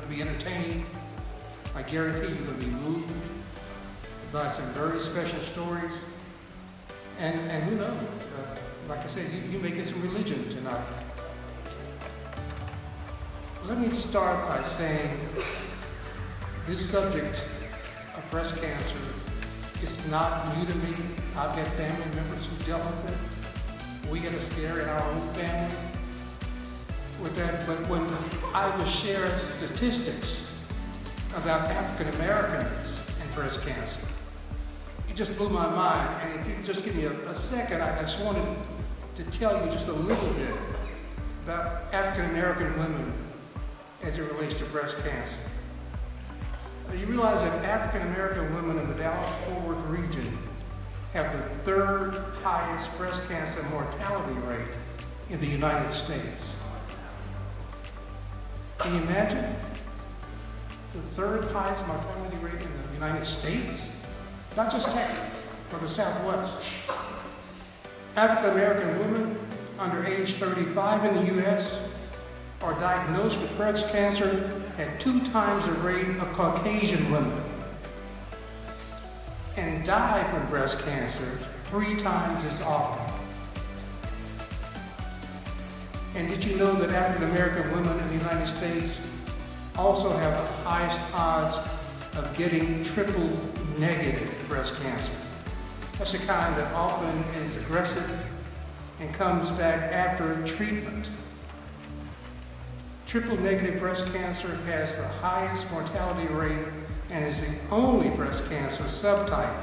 going to be entertained. I guarantee you're going to be moved by some very special stories. And who knows, like I said, you may get some religion tonight. Let me start by saying this subject of breast cancer is not new to me. I've had family members who dealt with it. We had a scare in our own family with that, but when I was sharing statistics about African Americans and breast cancer, it just blew my mind. And if you could just give me a second, I just wanted to tell you just a little bit about African American women as it relates to breast cancer. You realize that African American women in the Dallas-Fort Worth region have the third highest breast cancer mortality rate in the United States. Can you imagine? The third highest mortality rate in the United States? Not just Texas, but the Southwest. African American women under age 35 in the U.S. are diagnosed with breast cancer at 2 times the rate of Caucasian women, and die from breast cancer 3 times as often. And did you know that African American women in the United States also have the highest odds of getting triple negative breast cancer? That's the kind that often is aggressive and comes back after treatment. Triple negative breast cancer has the highest mortality rate and is the only breast cancer subtype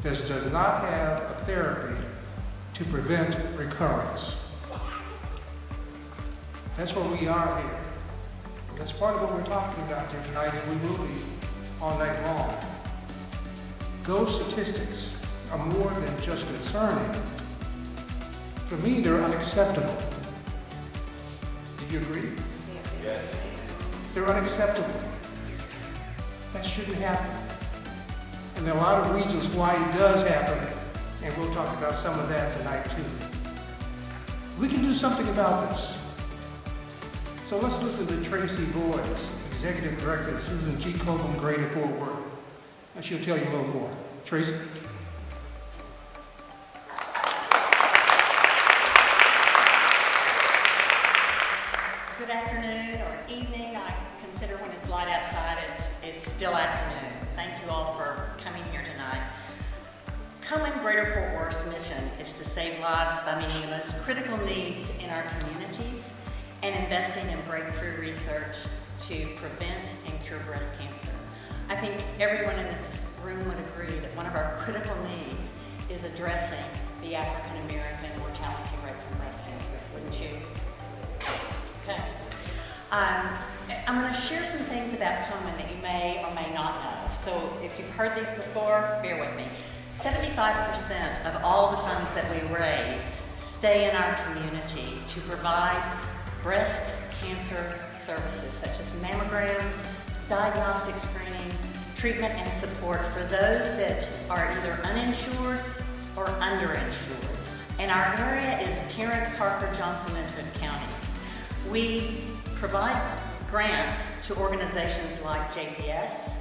that does not have a therapy to prevent recurrence. That's where we are here. That's part of what we're talking about here tonight, and we will be all night long. Those statistics are more than just concerning. For me, they're unacceptable. Do you agree? Yes. They're unacceptable. That shouldn't happen. And there are a lot of reasons why it does happen, and we'll talk about some of that tonight too. We can do something about this. So let's listen to Tracy Boyes, Executive Director of Susan G Komen Greater Fort Worth, and she'll tell you a little more. Tracy? Good afternoon or evening. I consider when it's light outside, it's still afternoon. Thank you all for coming here tonight. Komen Greater Fort Worth's mission is to save lives by meeting the most critical needs in our communities and investing in breakthrough research to prevent and cure breast cancer. I think everyone in this room would agree that one of our critical needs is addressing the African American mortality rate from breast cancer, wouldn't you? Okay. I'm going to share some things about Komen that you may or may not know. So if you've heard these before, bear with me. 75% of all the funds that we raise stay in our community to provide breast cancer services such as mammograms, diagnostic screening, treatment and support for those that are either uninsured or underinsured. And our area is Tarrant, Parker, Johnson, and Hood counties. We provide grants to organizations like JPS,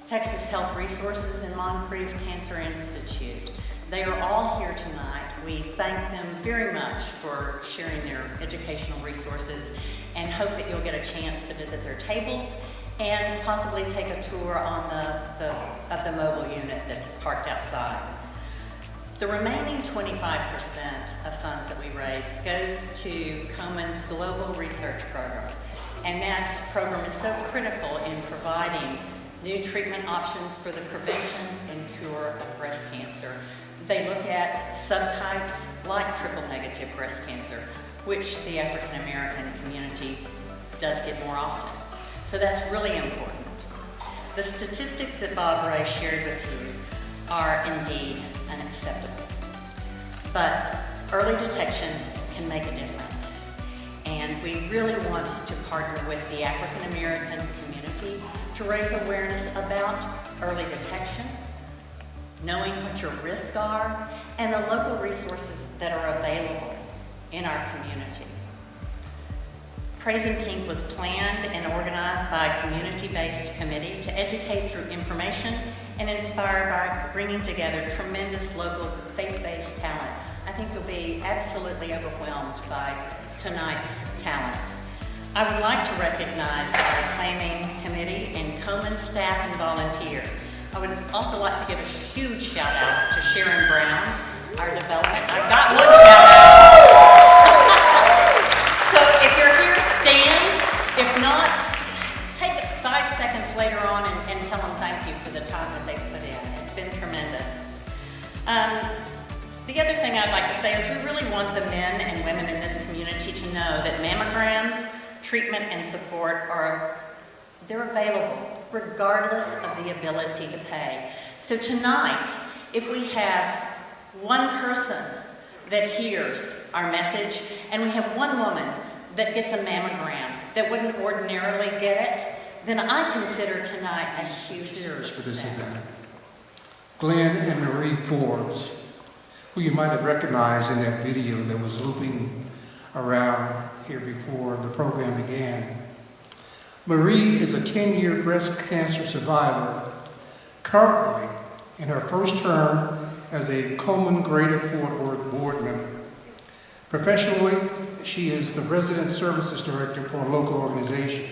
Texas Health Resources, and Moncrief Cancer Institute. They are all here tonight. We thank them very much for sharing their educational resources and hope that you'll get a chance to visit their tables and possibly take a tour on the mobile unit that's parked outside. The remaining 25% of funds that we raise goes to Komen's Global Research Program. And that program is so critical in providing new treatment options for the prevention and cure of breast cancer. They look at subtypes like triple negative breast cancer, which the African American community does get more often. So that's really important. The statistics that Bob Ray shared with you are indeed unacceptable. But early detection can make a difference. And we really want to partner with the African American community to raise awareness about early detection, knowing what your risks are, and the local resources that are available in our community. Praising Pink was planned and organized by a community-based committee to educate through information and inspire by bringing together tremendous local faith-based talent. I think you'll be absolutely overwhelmed by tonight's talent. I would like to recognize our acclaiming committee and Komen staff and volunteer. I would also like to give a huge shout out to Sharon Brown, our development. I got one shout out. So if you're here, stand. If not, take 5 seconds later on and tell them thank you for the time that they've put in. It's been tremendous. The other thing I'd like to say is we really want the men and women in this community to know that mammograms, treatment and support they're available regardless of the ability to pay. So tonight, if we have one person that hears our message and we have one woman that gets a mammogram that wouldn't ordinarily get it, then I consider tonight a huge Cheers for this success. event. Glenn and Marie Forbes, who you might have recognized in that video that was looping around here before the program began. Marie is a 10-year breast cancer survivor, currently in her first term as a Komen Greater Fort Worth board member. Professionally, she is the Resident Services Director for a local organization.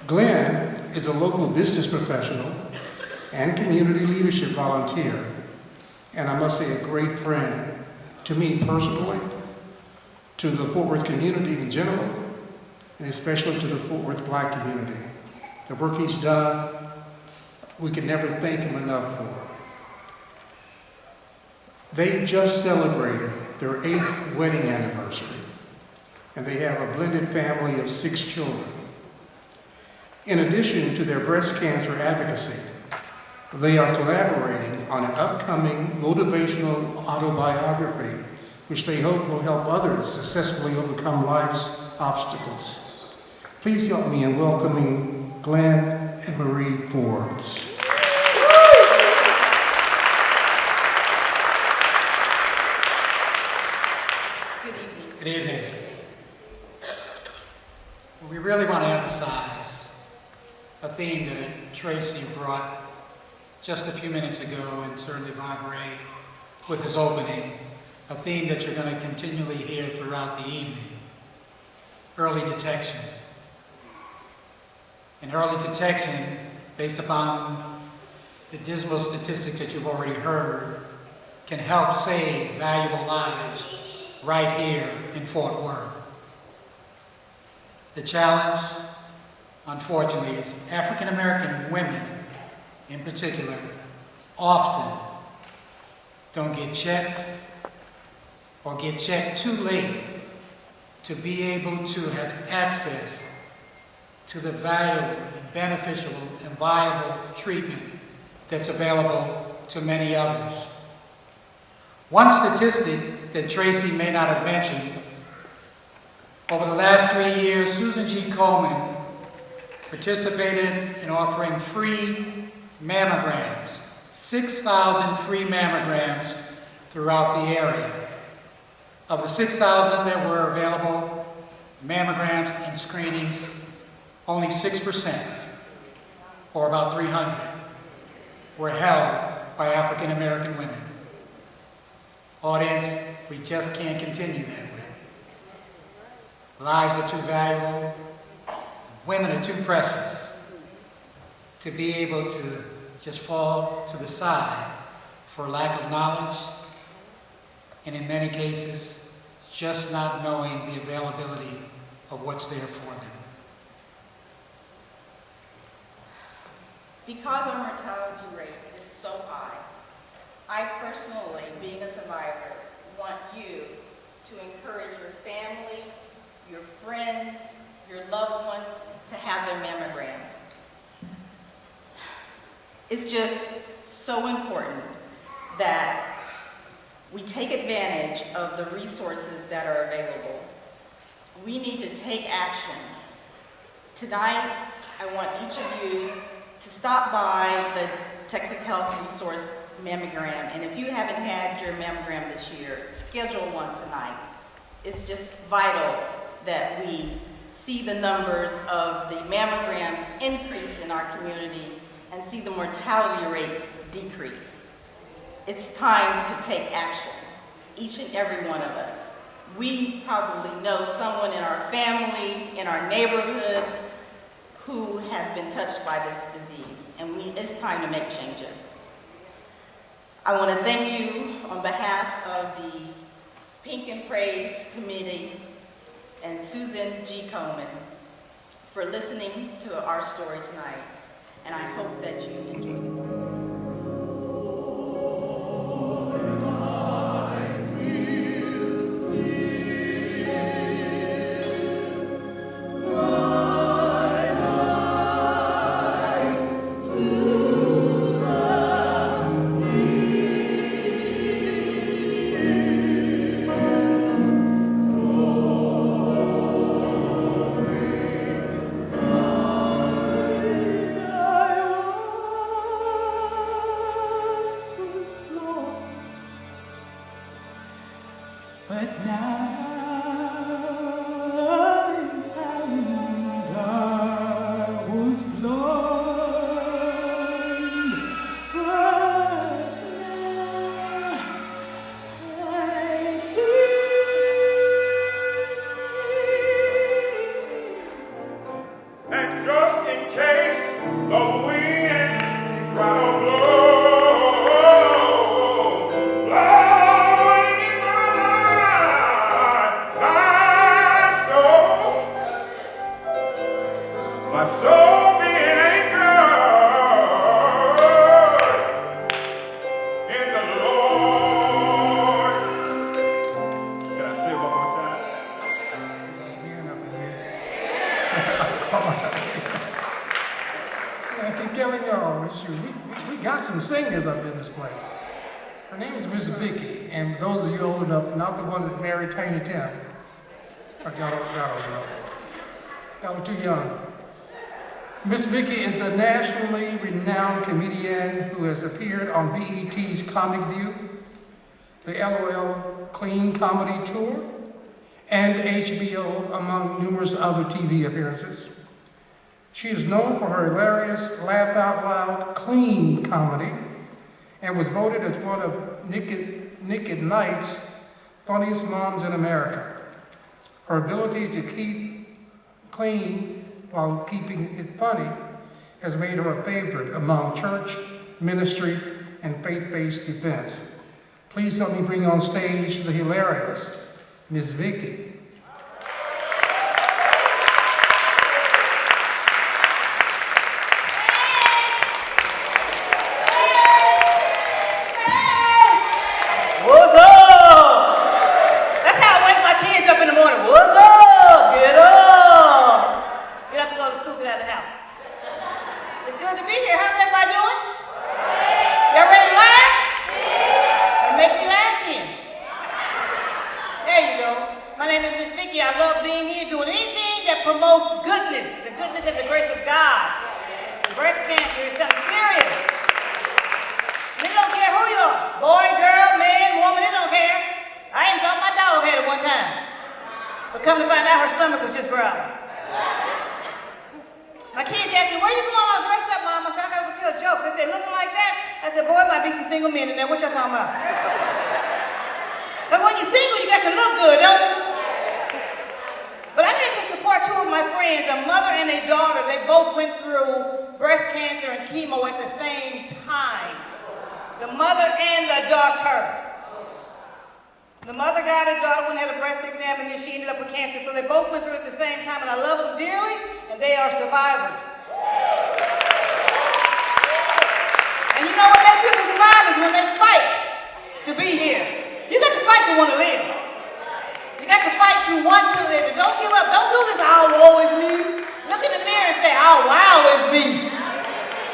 Glenn is a local business professional and community leadership volunteer, and I must say a great friend to me personally, to the Fort Worth community in general, and especially to the Fort Worth Black community. The work he's done, we can never thank him enough for. They just celebrated their 8th wedding anniversary, and they have a blended family of 6 children. In addition to their breast cancer advocacy, they are collaborating on an upcoming motivational autobiography, which they hope will help others successfully overcome life's obstacles. Please help me in welcoming Glenn and Marie Forbes. Good evening. We really want to emphasize a theme that Tracy brought just a few minutes ago, and certainly Bob Ray with his opening, a theme that you're going to continually hear throughout the evening: early detection. And early detection, based upon the dismal statistics that you've already heard, can help save valuable lives right here in Fort Worth. The challenge, unfortunately, is African American women in particular often don't get checked or get checked too late to be able to have access to the valuable and beneficial and viable treatment that's available to many others. One statistic that Tracy may not have mentioned: over the last 3 years, Susan G. Komen participated in offering free mammograms, 6,000 free mammograms throughout the area. Of the 6,000 that were available, mammograms and screenings, only 6%, or about 300, were held by African American women. Audience, we just can't continue that way. Lives are too valuable, women are too precious to be able to just fall to the side for lack of knowledge, and in many cases, just not knowing the availability of what's there for them. Because our mortality rate is so high, I personally, being a survivor, want you to encourage your family, your friends, your loved ones to have their mammograms. It's just so important that we take advantage of the resources that are available. We need to take action. Tonight, I want each of you to stop by the Texas Health Resource mammogram, and if you haven't had your mammogram this year, schedule one tonight. It's just vital that we see the numbers of the mammograms increase in our community and see the mortality rate decrease. It's time to take action, each and every one of us. We probably know someone in our family, in our neighborhood, who has been touched by this disease, and it's time to make changes. I want to thank you on behalf of the Pink and Praise Committee and Susan G. Komen for listening to our story tonight, and I hope that you enjoyed it. But now I'm found, I was blind, but now I see. And just in case the wind keeps right on blowing, my soul being anchored in the Lord. Can I say it one more time? Again up in here. See, I keep telling y'all, we got some singers up in this place. Her name is Miss Vicky, and those of you old enough, not the one that married Tiny Tim. Y'all don't know. Y'all are too young. Miss Vicky is a nationally renowned comedian who has appeared on BET's Comic View, the LOL Clean Comedy Tour, and HBO, among numerous other TV appearances. She is known for her hilarious, laugh-out-loud, clean comedy, and was voted as one of Nick at Night's funniest moms in America. Her ability to keep clean while keeping it funny has made her a favorite among church, ministry, and faith-based events. Please help me bring on stage the hilarious Miss Vicky. What's up? That's how I wake my kids up in the morning. What's up? Get up. Get up and go to school, get out of the house. It's good to be here. How's everybody doing? Y'all ready to laugh? Well, make me laugh then. There you go. My name is Miss Vicky. I love being here doing anything that promotes goodness, the goodness and the grace of God. Breast cancer is something serious. They don't care who you are. Boy, girl, man, woman, they don't care. I even thought my dog had it one time. But come to find out her stomach was just growling. My kids asked me, where you going all dressed up, Mom? I said, I gotta go tell jokes. They said, looking like that? I said, boy, it might be some single men in there. What y'all talking about? Because when you're single, you got to look good, don't you? But I had to support two of my friends, a mother and a daughter. They both went through breast cancer and chemo at the same time. The mother and the daughter. The mother got it, daughter went and had a breast exam, and then she ended up with cancer. So they both went through it at the same time, and I love them dearly, and they are survivors. And you know what makes people survive is when they fight to be here. You got to fight to want to live. You got to fight to want to live. And don't give up. Don't do this, oh, woe is me. Look in the mirror and say, oh, wow, it's me.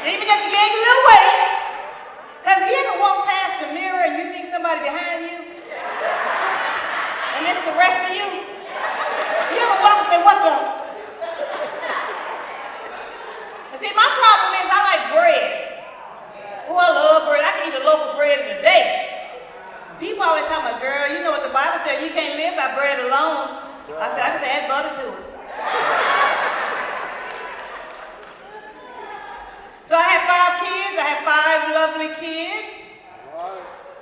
And even if you gained a little weight, because you ever walk past the mirror and you think somebody behind you? And it's the rest of you? You ever walk and say, what the? And see, my problem is I like bread. Oh, I love bread. I can eat a loaf of bread in a day. And people always talk about, girl, you know what the Bible says, you can't live by bread alone. I said, I just add butter to it. So I have 5 kids. I have 5 lovely kids.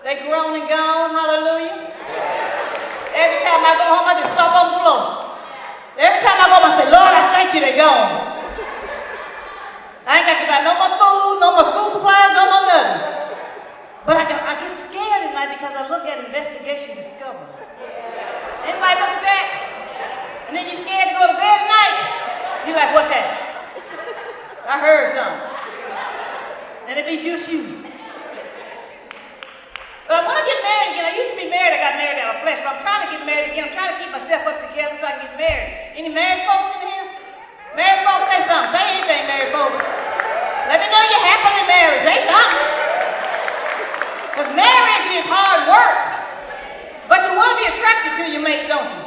They grown and gone, hallelujah. Every time I go home, I just stomp on the floor. Every time I go home, I say, Lord, I thank you they're gone. I ain't got to buy no more food, no more school supplies, no more nothing. But I get scared at night because I look at investigation discovery. Anybody look at that? And then you're scared to go to bed at night. You're like, what that? I heard something. And it be just you. But I want to get married again. I used to be married. I got married out of flesh. But I'm trying to get married again. I'm trying to keep myself up together so I can get married. Any married folks in here? Married folks, say something. Say anything, married folks. Let me know you're happily married. Say something. Because marriage is hard work. But you want to be attracted to your mate, don't you?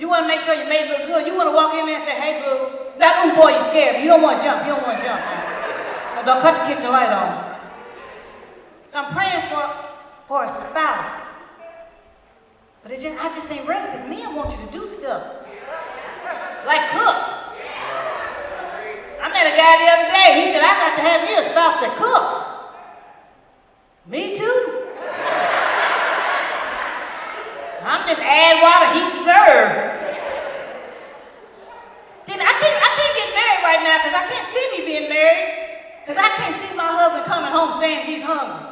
You want to make sure your mate look good. You want to walk in there and say, hey, boo. That ooh boy, you scared me. You don't want to jump. You don't want to jump. Now, don't cut the kitchen light on. So I'm praying for a spouse. But I just ain't ready because men want you to do stuff. Like cook. I met a guy the other day. He said, I got to have me a spouse that cooks. Me too. I'm just add water, heat, and serve. See, I can't get married right now because I can't see me being married because I can't see my husband coming home saying he's hungry.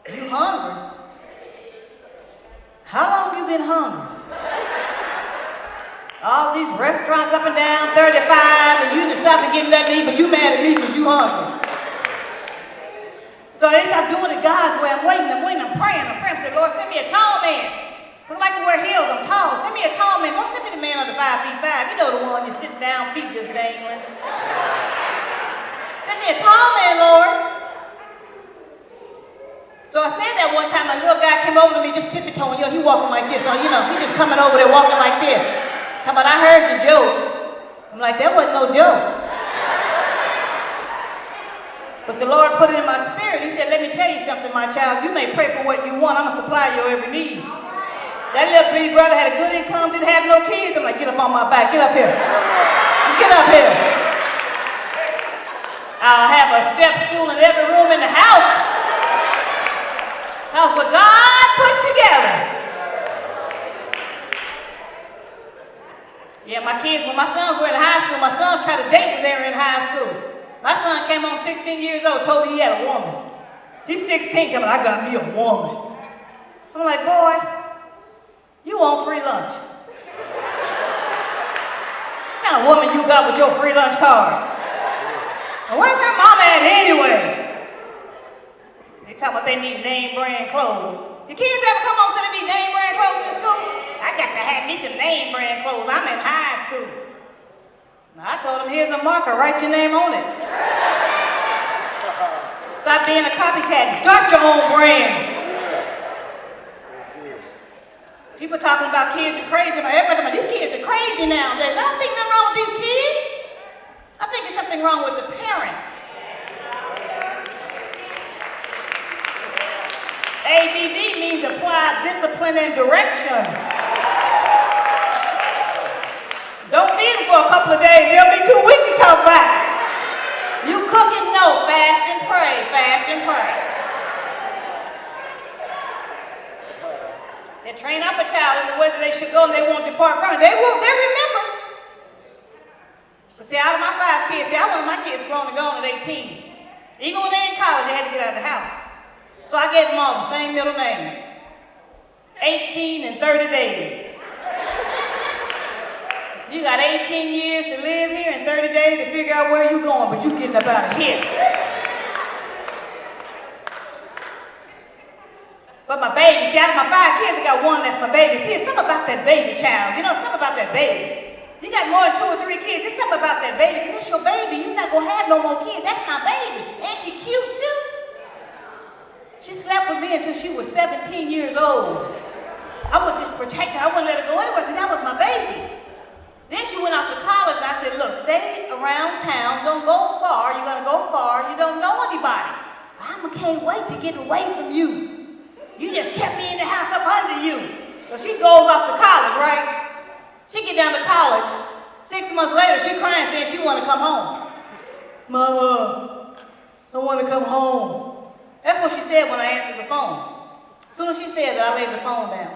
You hungry? How long you been hungry? All these restaurants up and down 35 and you didn't stop and get nothing to eat, but you mad at me because you hungry. So at least I'm doing it God's way. I'm waiting, I'm praying. I said, Lord, send me a tall man. Because I like to wear heels, I'm tall. Send me a tall man. Don't send me the man under 5 feet 5. You know the one, you're sitting down, feet just dangling. Send me a tall man, Lord. So I said that one time, a little guy came over to me just tippy-toeing. He walking like this. He just coming over there walking like this. How about I heard the joke? I'm like, that wasn't no joke. But the Lord put it in my spirit. He said, let me tell you something, my child. You may pray for what you want. I'm going to supply your every need. That little bitty brother had a good income, didn't have no kids. I'm like, get up on my back. Get up here. Get up here. I'll have a step stool in every room in the house. That's what God puts together. Yeah, my kids, when my sons were in high school, my sons tried to date when they were in high school. My son came home 16 years old, told me he had a woman. He's 16, told me, I got me a woman. I'm like, boy, you want free lunch. What kind of woman you got with your free lunch card? And where's her mama at anyway? They talking about they need name brand clothes. Your kids ever come home and say they need name brand clothes in school? I got to have me some name brand clothes. I'm in high school. Now, I told him, here's a marker, write your name on it. Stop being a copycat and start your own brand. People talking about kids are crazy. Everybody talking about these kids are crazy nowadays. I don't think nothing wrong with these kids. I think there's something wrong with the parents. ADD means applied discipline and direction. Don't feed them for a couple of days. They'll be too weak to talk about. You cook and know, fast and pray, fast and pray. Said, train up a child in the way that they should go and they won't depart from it. They will, they remember. But see, out of my 5 kids, I wanted my kids grown and gone at 18. Even when they in college, they had to get out of the house. So I gave them all the same middle name. 18 and 30 days. You got 18 years to live here and 30 days to figure out where you're going, but you're getting up out of here. But my baby, see, out of my 5 kids, I got one that's my baby. See, it's something about that baby child. You know, something about that baby. You got more than 2 or 3 kids. It's something about that baby, because it's your baby. You're not going to have no more kids. That's my baby. Ain't she cute, too? She slept with me until she was 17 years old. I would just protect her. I wouldn't let her go anywhere, because that was my baby. Then she went off to college, and I said, look, stay around town. Don't go far. You're going to go far. You don't know anybody. I can't wait to get away from you. You just kept me in the house up under you. So she goes off to college, right? She get down to college. 6 months later, she crying saying she want to come home. Mama, I want to come home. That's what she said when I answered the phone. As soon as she said that, I laid the phone down.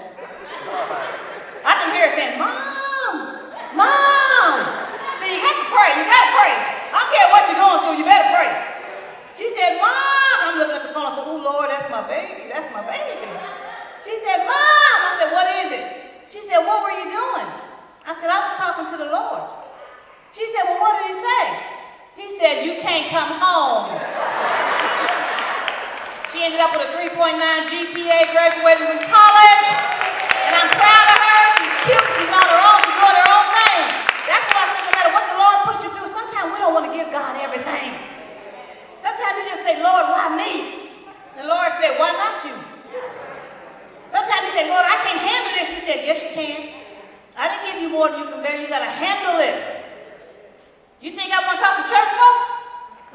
I can hear her saying, Mom, Mom. See, you got to pray. You got to pray. I don't care what you're going through. You better pray. She said, Mom. I'm looking at the phone. I said, oh, Lord, that's my baby. That's my baby. She said, Mom. I said, what is it? She said, what were you doing? I said, I was talking to the Lord. She said, well, what did he say? He said, you can't come home. She ended up with a 3.9 GPA, graduated from college, and I'm proud of her. She's cute. She's on her own. She's doing her own thing. That's why I said, no matter what the Lord puts you through, sometimes we don't want to give God everything. Sometimes you just say, Lord, why me? The Lord said, why not you? Sometimes you say, Lord, I can't handle this. He said, yes, you can. I didn't give you more than you can bear. You got to handle it. You think I want to talk to church folk?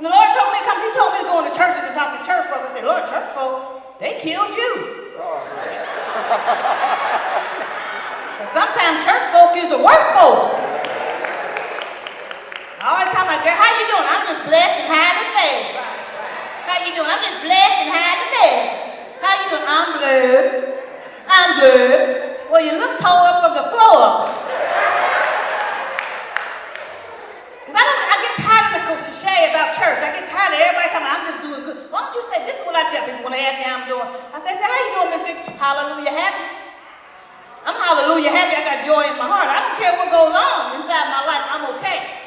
When the Lord told me to come, he told me to go into churches and talk to church folk. I said, Lord, church folk, they killed you. But sometimes church folk is the worst folk. I always talk about, girl, how you doing? I'm just blessed and highly favored. How you doing? I'm just blessed and highly favored. How you doing? I'm blessed. I'm blessed. Well, you look tore up from the floor. Because I get tired of the cliche about church. I get tired of everybody telling me I'm just doing good. Why don't you say, this is what I tell people when they ask me how I'm doing. I say, how you doing, Miss Vicky? Hallelujah happy. I'm hallelujah happy. I got joy in my heart. I don't care what goes on inside my life. I'm okay.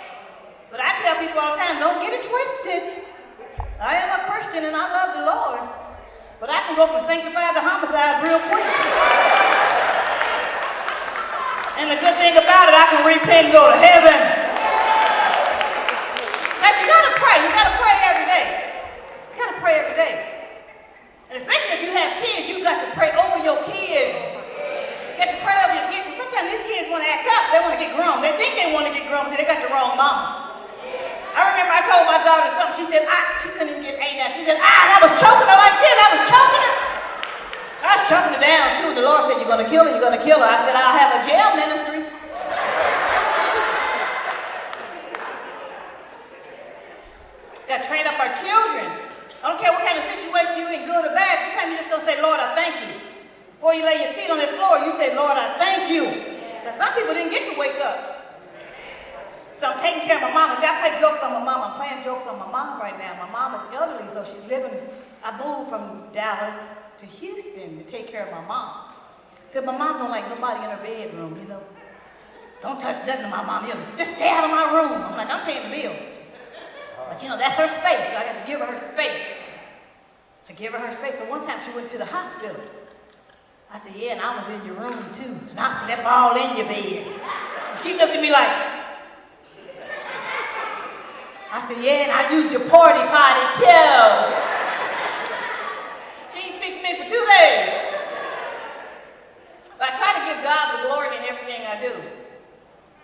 But I tell people all the time, don't get it twisted. I am a Christian and I love the Lord. But I can go from sanctified to homicide real quick. And the good thing about it, I can repent and go to heaven. But you gotta pray. You gotta pray every day. You gotta pray every day. And especially if you have kids, you got to pray over your kids. You got to pray over your kids. Because sometimes these kids want to act up. They want to get grown. They think they want to get grown, so they got the wrong mama. I remember I told my daughter something. She said, she couldn't even get A now. She said, I was choking her like this. I was choking her. I was choking her down too. The Lord said, you're going to kill her. You're going to kill her. I said, I'll have a jail ministry. Got to train up our children. I don't care what kind of situation you're in, good or bad. Sometimes you just don't say, Lord, I thank you. Before you lay your feet on that floor, you say, Lord, I thank you. Because some people didn't get to wake up. So I'm taking care of my mom. See, I play jokes on my mom. I'm playing jokes on my mom right now. My mom is elderly, so she's living. I moved from Dallas to Houston to take care of my mom. So my mom don't like nobody in her bedroom, you know. Don't touch nothing to my mom. You know, just stay out of my room. I'm like, I'm paying the bills. But you know, that's her space, so I got to give her space. I give her space. So one time she went to the hospital. I said, yeah, and I was in your room too. And I slept all in your bed. And she looked at me like, I said, yeah, and I used your porty potty too. She didn't speak to me for 2 days. But I try to give God the glory in everything I do.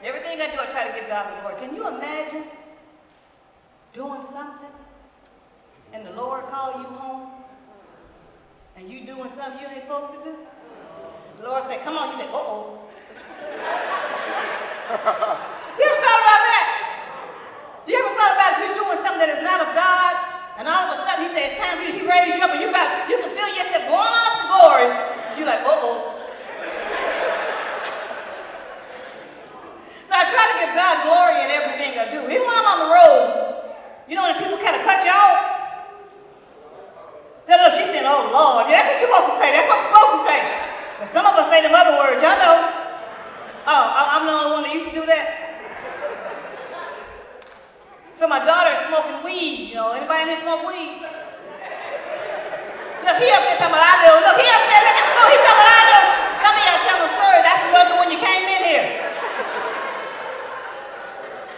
Everything I do, I try to give God the glory. Can you imagine doing something and the Lord call you home and you doing something you ain't supposed to do? The Lord said, come on. You said, uh-oh. You ever thought about that? You ever thought about if you're doing something that is not of God, and all of a sudden he says it's time for you, he raised you up, and you can feel yourself going up to glory. You're like, uh-oh. So I try to give God glory in everything I do. Even when I'm on the road, you know when people kind of cut you off? Then look, she's saying, oh Lord, yeah, that's what you're supposed to say. That's what you're supposed to say. But some of us say them other words, y'all know. Oh, I'm the only one that used to do that. So my daughter is smoking weed, you know. Anybody in here smoke weed? Look, he up there talking about I do. Look, he up there, look at the food, he talking about I do. Some of y'all tell the story, that's the when you came in here.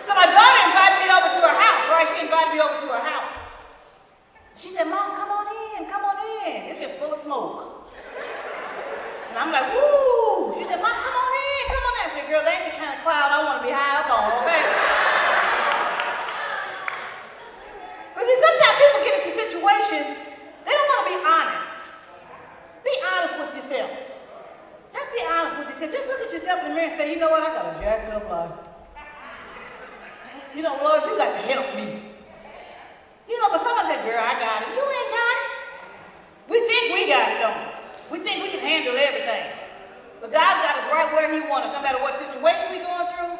So my daughter invited me over to her house, right? She invited me over to her house. She said, Mom, come on in, come on in. It's just full of smoke. And I'm like, woo. She said, Mom, come on in, come on in. I said, girl, that ain't the kind of cloud I want to be high up on, okay? But see, sometimes people get into situations, they don't want to be honest. Be myself in the mirror and say, you know what, I got a jacked up life. You know, Lord, you got to help me. You know, but someone said, girl, I got it. You ain't got it. We think we got it, don't we? We think we can handle everything. But God got us right where he wants us. No matter what situation we're going through,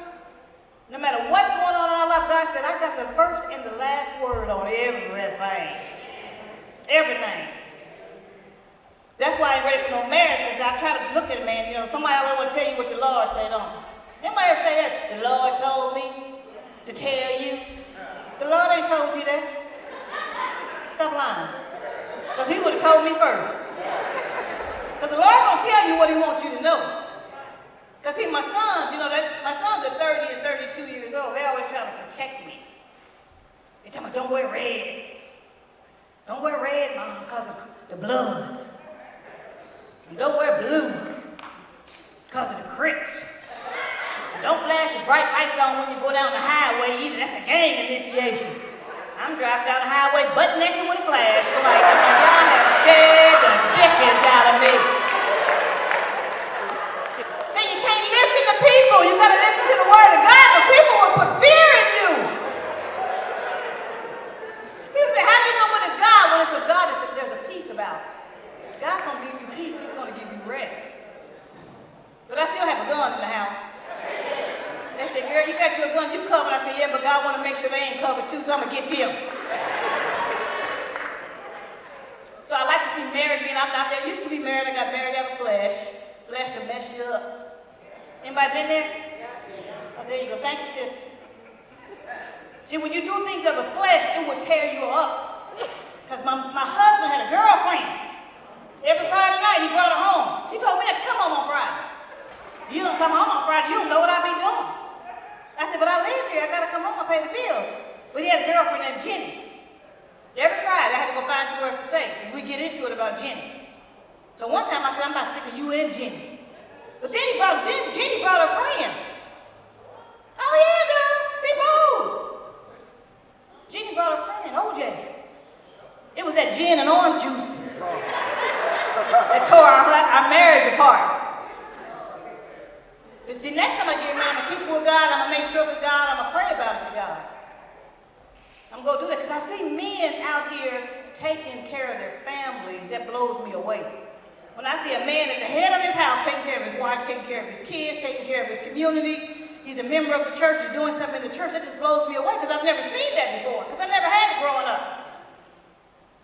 no matter what's going on in our life, God said, I got the first and the last word on everything. Everything. That's why I ain't ready for no marriage, because I try to look at a man, you know, somebody always want to tell you what the Lord said, don't they? Anybody ever say that? The Lord told me to tell you. The Lord ain't told you that. Stop lying. Because he would have told me first. Because the Lord gonna tell you what he wants you to know. Because see, my sons, you know, my sons are 30 and 32 years old. They always trying to protect me. They tell me, don't wear red. Don't wear red, Mom, because of the Bloods. And don't wear blue because of the Crips. And don't flash your bright lights on when you go down the highway either. That's a gang initiation. I'm driving down the highway butt naked with a flashlight. Y'all have scared the dickens out of me. So you can't listen to people. You got to listen to the word of God, because people will put fear in you. People say, how do you know when it's God? When it's of God, there's a peace about it. God's going to give you peace. He's going to give you rest. But I still have a gun in the house. They said, girl, you got your gun, you covered. I said, yeah, but God want to make sure they ain't covered too, so I'm going to get them. So I like to see married men. I used to be married. I got married out of flesh. Flesh will mess you up. Anybody been there? Oh, there you go. Thank you, sister. See, when you do things of the flesh, it will tear you up. Because my husband had a girlfriend. Every Friday night, he brought her home. He told me not to come home on Fridays. You don't come home on Fridays, you don't know what I be doing. I said, but I live here. I got to come home and pay the bills. But he had a girlfriend named Jenny. Every Friday, I had to go find somewhere else to stay because we get into it about Jenny. So one time I said, I'm about sick of you and Jenny. But then Jenny brought her friend. Oh, yeah, girl. They both. Jenny brought her friend, OJ. It was that gin and orange juice that tore our marriage apart. But see, next time I get married, I'm going to keep it with God, I'm going to make sure with God, I'm going to pray about it to God. I'm going to do that because I see men out here taking care of their families. That blows me away. When I see a man at the head of his house taking care of his wife, taking care of his kids, taking care of his community, he's a member of the church, he's doing something in the church, that just blows me away because I've never seen that before, because I never had it growing up.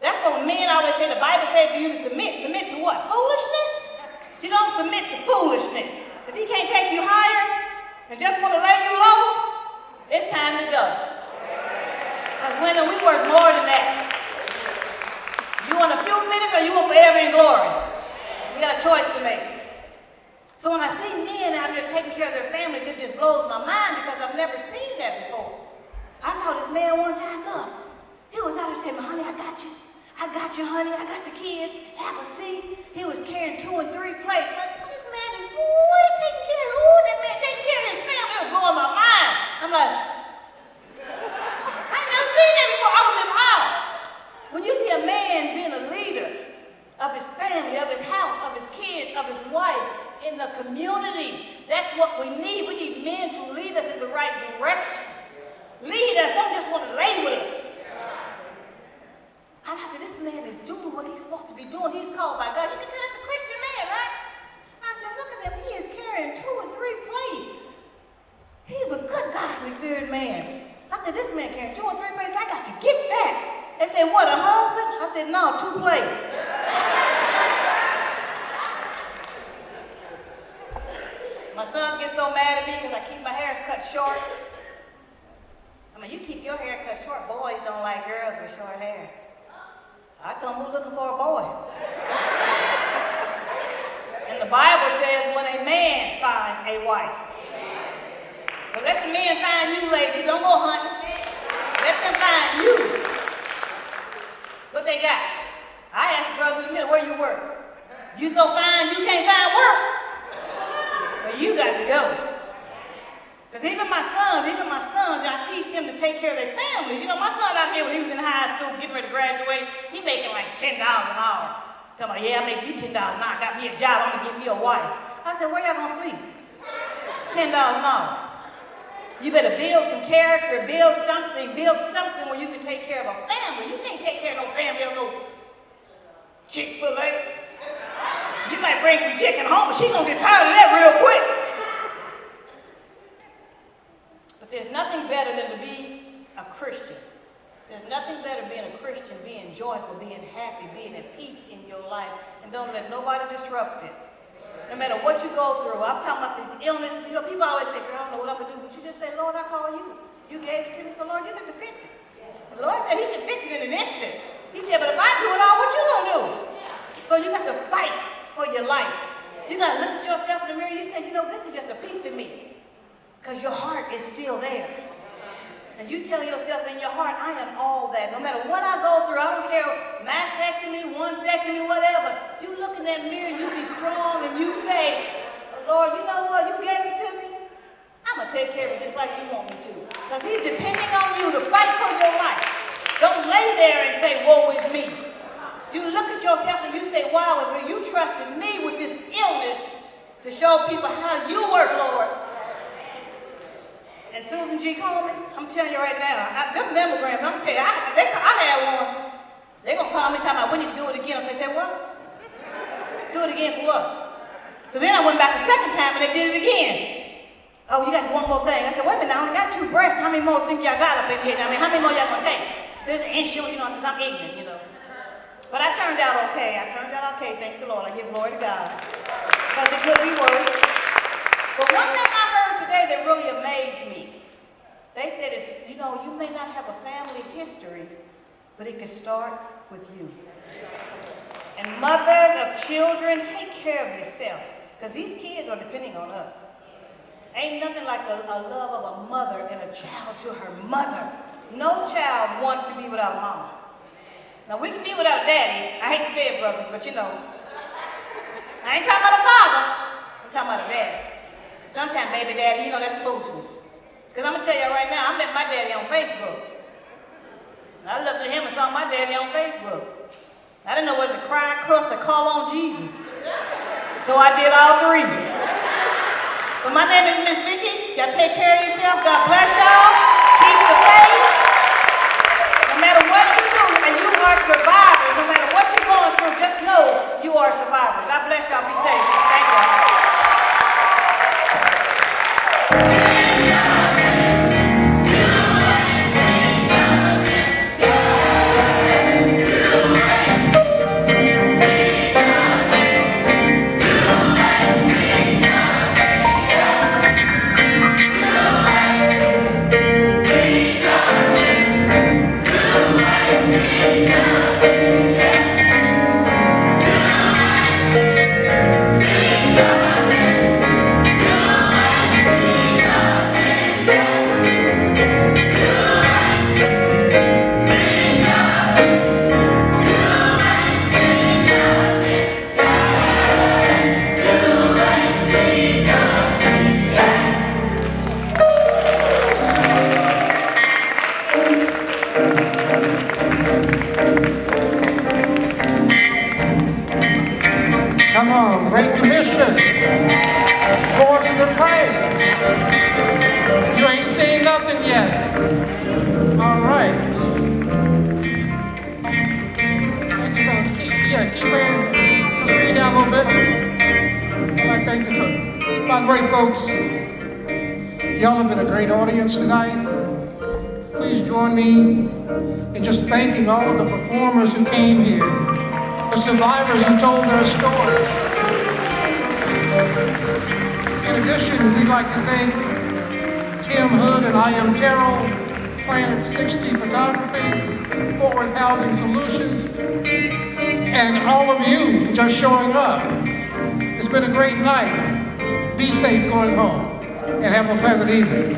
That's what men always say, the Bible says for you to submit. Submit to what? Foolishness? You don't submit to foolishness. If he can't take you higher and just want to lay you low, it's time to go. Because women, we worth more than that. You want a few minutes or you want forever in glory? You got a choice to make. So when I see men out here taking care of their families, it just blows my mind because I've never seen that before. I saw this man one time, look. He was out there saying, honey, I got you. I got you, honey. I got the kids. Have a seat. He was carrying 2 and 3 plates. This man is, taking care of, that man taking care of his family. It was blowing my mind. I'm like, I ain't never seen that before. I was in awe. When you see a man being a leader of his family, of his house, of his kids, of his wife, in the community, that's what we need. We need men to lead us in the right direction. Lead us. Don't just want to lay with us. And I said, this man is doing what he's supposed to be doing. He's called by God. You can tell that's a Christian man, right? I said, look at him. He is carrying 2 and 3 plates. He's a good, godly-fearing man. I said, this man carrying 2 and 3 plates. I got to get that. They said, what, a husband? I said, no, 2 plates. My sons get so mad at me because I keep my hair cut short. I mean, you keep your hair cut short. Boys don't like girls with short hair. I come looking for a boy. And the Bible says when a man finds a wife. So let the men find you, ladies. Don't go hunting. Let them find you. What they got? I asked the brother in a minute, where you work? You so fine you can't find work? Well, you got to go. Because even my sons, I teach them to take care of their families. You know, my son out here, when he was in high school, getting ready to graduate, he making like $10 an hour. Tell me, yeah, I make you $10 an hour. Got me a job, I'm going to get me a wife. I said, where y'all going to sleep? $10 an hour. You better build some character, build something where you can take care of a family. You can't take care of no family of no Chick-fil-A. You might bring some chicken home, but she's gonna get tired of that real quick. But there's nothing better than to be a Christian. There's nothing better being a Christian, being joyful, being happy, being at peace in your life, and don't let nobody disrupt it. No matter what you go through, I'm talking about this illness. You know, people always say, girl, I don't know what I'm going to do. But you just say, Lord, I call you. You gave it to me, so Lord, you got to fix it. The Lord said he can fix it in an instant. He said, but if I do it all, what you going to do? So you got to fight for your life. You got to look at yourself in the mirror. You say, you know, this is just a piece of me. Because your heart is still there. And you tell yourself in your heart, I am all that. No matter what I go through, I don't care, mastectomy, one-sectomy, whatever. You look in that mirror, you be strong, and you say, Lord, you know what? You gave it to me. I'm going to take care of it just like you want me to. Because he's depending on you to fight for your life. Don't lay there and say, woe is me. You look at yourself and you say, wow, it's me. You trusted me with this illness to show people how you work, Lord. And Susan G. Komen, I'm telling you right now, them mammograms, I'm telling you, I had one. They're going to call me talking about, we need to do it again. I say, what? Do it again for what? So then I went back a second time and they did it again. Oh, you got one more thing. I said, wait a minute, I only got 2 breasts. How many more think y'all got up in here? I mean, how many more y'all going to take? So it's an insurance, you know, because I'm ignorant, you know. But I turned out okay. Thank the Lord. I give glory to God. Because it could be worse. But one thing I heard today that really amazed me, they said, it's, you know, you may not have a family history, but it can start with you. And mothers of children, take care of yourself, because these kids are depending on us. Ain't nothing like a love of a mother and a child to her mother. No child wants to be without a mama. Now, we can be without a daddy. I hate to say it, brothers, but you know. I ain't talking about a father. I'm talking about a daddy. Sometimes baby daddy, you know, that's foolishness. Because I'm going to tell you right now, I met my daddy on Facebook. And I looked at him and saw my daddy on Facebook. I didn't know whether to cry, cuss, or call on Jesus. So I did all 3. But my name is Miss Vicky. Y'all take care of yourself. God bless y'all. Keep the faith. No matter what you do, and you are survivors. No matter what you're going through, just know you are survivors. God bless y'all. Be safe. Thank you. Come on, Great Commission. Voices of praise. You ain't seen nothing yet. All right. Keep reading. Just read it down a little bit. I think this. By the way, folks, y'all have been a great audience tonight. Please join me in just thanking all of the performers who came here, the survivors who told their stories. In addition, we'd like to thank Tim Hood and I Am Terrell, Planet 60 Photography, Fort Worth Housing Solutions, and all of you for just showing up. It's been a great night. Be safe going home, and have a pleasant evening.